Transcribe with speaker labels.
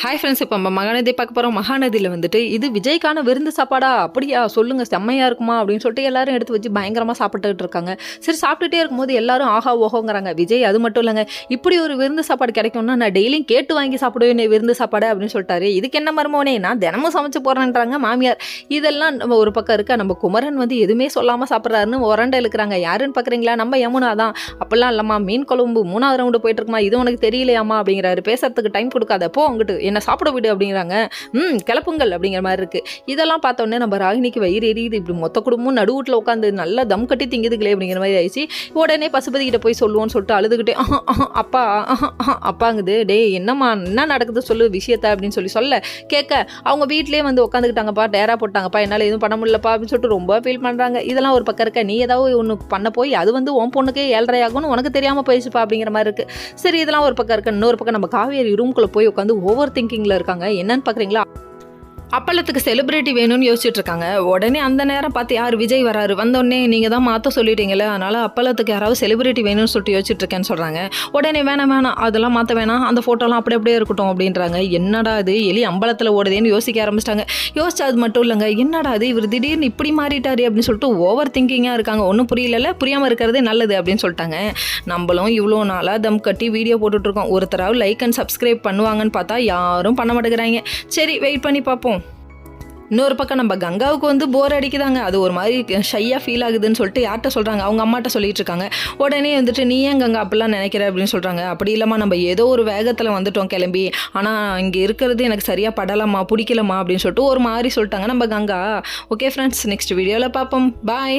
Speaker 1: Hi friends, இப்போ நம்ம மகாநதி பார்க்க போகிறோம். மகாநதியில் வந்துட்டு இது விஜய்க்கான விருந்து சாப்பாடா? அப்படியா சொல்லுங்கள், செம்மையாக இருக்குமா அப்படின்னு சொல்லிட்டு எல்லாரும் எடுத்து வச்சு பயங்கரமாக சாப்பிட்டுக்கிட்டு இருக்காங்க. சரி, சாப்பிட்டுட்டே இருக்கும்போது எல்லாரும் ஆஹா ஓஹோங்கிறாங்க. விஜய் அது மட்டும் இல்லைங்க, இப்படி ஒரு விருந்து சாப்பாடு கிடைக்கும்னா நான் டெய்லியும் கேட்டு வாங்கி சாப்பிடுவேன் விருந்து சாப்பாடு அப்படின்னு சொல்லிட்டாரு. இதுக்கு என்ன மருமோனே, நான் தினமும் சமைச்சு போகிறேன்றாங்க மாமியார். இதெல்லாம் நம்ம ஒரு பக்கம் இருக்க, நம்ம குமரன் வந்து எதுவுமே சொல்லாமல் சாப்பிட்றாருன்னு உரண்டை இழுக்கிறாங்க. யாருன்னு பார்க்குறீங்களா? நம்ம யமுனா தான். அப்பெல்லாம் இல்லைம்மா, மீன் குழம்பு 3வது ரவுண்டு போயிட்டு இருக்குமா, இது உனக்கு தெரியலையாம்மா அப்படிங்கிறாரு. பேசுறதுக்கு டைம் கொடுக்காத, போ அங்கிட்டு என்ன சாப்பிட விடு அப்படிங்கிறாங்க. கிளப்புங்கள் அப்படிங்கிற மாதிரி இருக்கு. இதெல்லாம் பார்த்தோன்னே நம்ம ராகினிக்கு வயிறு எரியுது. இப்படி மொத்த குடும்பமும் நடுவுட்டில் உட்காந்து நல்லா தம் கட்டி திங்குதுங்களே அப்படிங்கிற மாதிரி ஆயிடுச்சு. உடனே பசுபதி கிட்ட போய் சொல்லுவோன்னு சொல்லிட்டு அழுதுகிட்டே அப்பா அப்பாங்குது. டே என்னம்மா, என்ன நடக்குது சொல்லு விஷயத்த அப்படின்னு சொல்ல கேட்க அவங்க வீட்லேயே வந்து உட்காந்துக்கிட்டாங்கப்பா, டேரா போட்டாங்கப்பா, என்னால் எதுவும் பண்ண முடியலப்பா அப்படின்னு சொல்லிட்டு ரொம்ப ஃபீல் பண்ணுறாங்க. இதெல்லாம் ஒரு பக்கம் இருக்க, நீ ஏதாவது ஒன்று பண்ண போய் அது வந்து உன் பொண்ணுக்கே 7:30 ஆகும்னு உனக்கு தெரியாமல் போயிடுச்சுப்பா அப்படிங்கிற மாதிரி இருக்கு. சரி, இதெல்லாம் ஒரு பக்கம் இருக்க. இன்னொரு பக்கம் நம்ம காவேரி ரூம்குள்ளே போய் உட்காந்து ஓவர் திங்கிங்கில் இருக்காங்க. என்னன்னு பார்க்குறீங்களா? அப்பளத்துக்கு செலிபிரிட்டி வேணும்னு யோசிச்சுட்டு இருக்காங்க. உடனே அந்த நேரம் பார்த்து யார் விஜய் வராரு. வந்தோடனே நீங்கள் தான் மாற்ற சொல்லிட்டீங்களே, அதனால் அப்பளத்துக்கு யாராவது செலிபிரிட்டி வேணும்னு சொல்லிட்டு யோசிச்சுட்டு இருக்கேன்னு சொல்கிறாங்க. உடனே வேணாம் அதெல்லாம் மாற்ற வேணாம், அந்த ஃபோட்டோலாம் அப்படியே இருக்கட்டும் அப்படின்றாங்க. என்னடா இது எலி அம்பலத்தில் ஓடுதேன்னு யோசிக்க ஆரம்பிச்சிட்டாங்க. யோசிச்சா அது மட்டும் இல்லைங்க, என்னடா அது இவர் திடீர்னு இப்படி மாறிட்டாரு அப்படின்னு சொல்லிட்டு ஓவர் திங்கிங்காக இருக்காங்க. ஒன்றும் புரியல, புரியாமல் இருக்கிறதே நல்லது அப்படின்னு சொல்லிட்டாங்க. நம்மளும் இவ்வளோ நாளாக தம் கட்டி வீடியோ போட்டுட்ருக்கோம். ஒருத்தராவது லைக் அண்ட் சப்ஸ்கிரைப் பண்ணுவாங்கன்னு பார்த்தா யாரும் பண்ண மாட்டேங்கிறாங்க. சரி, வெயிட் பண்ணி பார்ப்போம். இன்னொரு பக்கம் நம்ம கங்காவுக்கு வந்து போர் அடிக்குதாங்க. அது ஒரு மாதிரி ஷையாக ஃபீல் ஆகுதுன்னு சொல்லிட்டு யார்கிட்ட சொல்கிறாங்க, அவங்க அம்மாட்ட சொல்லிட்டு இருக்காங்க. உடனே வந்துட்டு நீ ஏன் கங்கா அப்படிலாம் நினைக்கிற அப்படின்னு சொல்கிறாங்க. அப்படி இல்லாமல் நம்ம ஏதோ ஒரு வேகத்தில் வந்துட்டோம் கிளம்பி, ஆனால் இங்கே இருக்கிறது எனக்கு சரியாக படலாமா பிடிக்கலமா அப்படின்னு சொல்லிட்டு ஒரு மாதிரி சொல்லிட்டாங்க நம்ம கங்கா. ஓகே ஃப்ரெண்ட்ஸ், நெக்ஸ்ட் வீடியோவில் பார்ப்போம். பாய்.